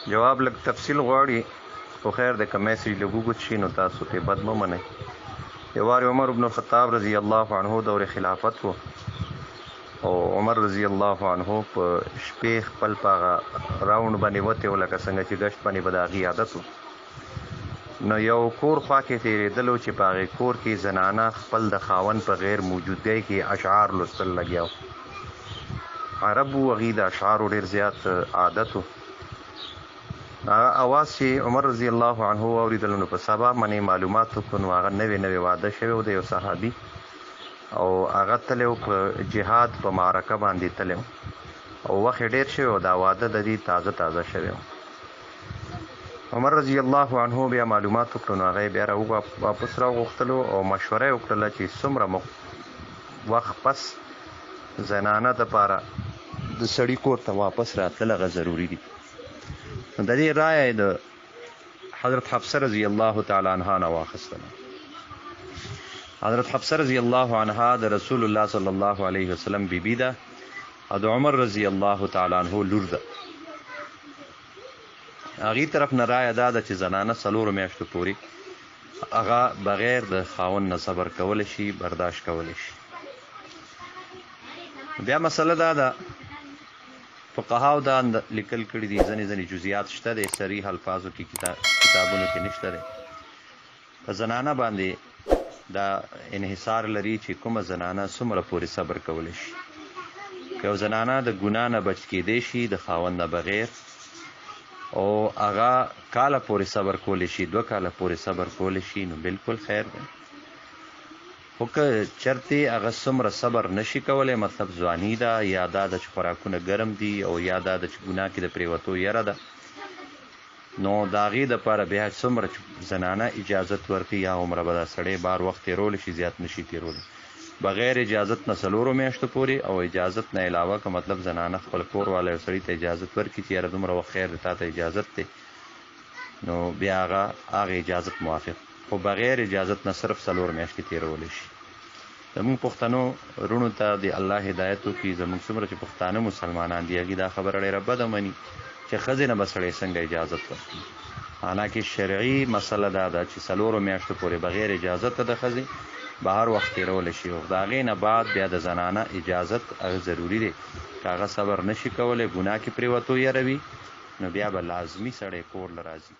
جواب لږ تفصیل غواړي، خو خیر دی که میسج لږ اوږد شي نو تاسو پرې بد مه منئ. یو وار عمر بن الخطاب رضی الله عنه دور خلافت و، او عمر رضی الله عنه په شپې خپل په هغه راوند باندې وتی و، لکه څنګه چې ګشت باندې به د هغې عادت و. نو یو کور خوا کې تېرېدلو چې په هغې کور کې زنانه خپل د خاوند په غیر موجودګۍ کې اشعار لوستل لګیا و. عرب و، هغې د اشعارو ډېر زیات عادت و. هغه اواز چې عمر رضی الله عنه واورېدل نو په سبا باندې معلومات وکړو، نو هغه نوې واده شوی و د یو صحابي، او هغه تللی و په جهاد په معرکه باندې تللی و، او وخت یې ډېر شوی و، دا واده د دې تازه شوی و. عمر رضی الله عنه بیا معلومات وکړو، نو هغه یې بیا واپس راوغوښتلو او مشوره یې وکړله چې څومره وخت پس زنانه دپاره د سړي کور ته واپس راتلل هغه ضروري دي. نو د دې رایه د حضرت حفصه رضی الله تعالی عنها نه واخیستله. حضرت حفصه رضی الله عنها د رسول الله صلی الله علیه وسلم بیبي ده، او د عمر رضی الله تعالی عنه لور ده. هغې طرف نه رایه دا ده چې زنانه 4 میاشتو پورې هغه بغیر د خاوند نه صبر کولی شي، برداشت کولی شي. بیا مسله دا ده، فقهاو دا لیکل کړي دي، ځینې جزئیات شته دی، صریح الفاظو کې کتابونو کې نشته دی. په زنانه باندې دا انحصار لري چې کومه زنانه څومره پورې صبر کولی شي. که یو زنانه د ګناه نه بچ کېدی شي د خاوند نه بغیر، او هغه کاله پورې صبر کولی شي، 2 کاله پورې صبر کولی شي، نو بالکل خیر دی. خو که چرتې هغه څومره صبر نشي کولی، مطلب ځواني ده، یا دا ده چې خوراکونه ګرم دي، او یا دا ده چې ګناه کې د پرېوتو یره ده، نو د هغې دپاره بیا څومره چې زنانه اجازت ورکړي، یا عمره به دا سړی بار وخت تېرولی شي، زیات نشي تېرولی. بغیر اجازت نه 4 میاشتو پورې، او اجازت نه علاوه که مطلب زنانه خپل کور والا یو سړي ته اجازت ورکړي چې یاره دومره وخت خیر دی تا ته اجازت دی، نو بیا هغه اجازت موافق. خو بغیر اجازت نه صرف 4 میاشتې تېرولی شي. زمونږ پښتنو رونو ته د الله هدایت وکړي. زمونږ څومره چې پښتانه مسلمانان دي هغې دا خبره ډېره بده مني چې ښځې نه به سړی څنګه اجازت ورکړي. حالانکې شرعي مسله دا ده چې 4 میاشتو پورې بغیر اجازته د ښځې به هر وخت تېرولی شي، او د هغې نه بعد بیا د زنانه اجازت هغه ضروري دی. که هغه صبر نشي کولی، ګناه کې پرېوتو یره وي، نو بیا به لازمي سړی کور له راځي.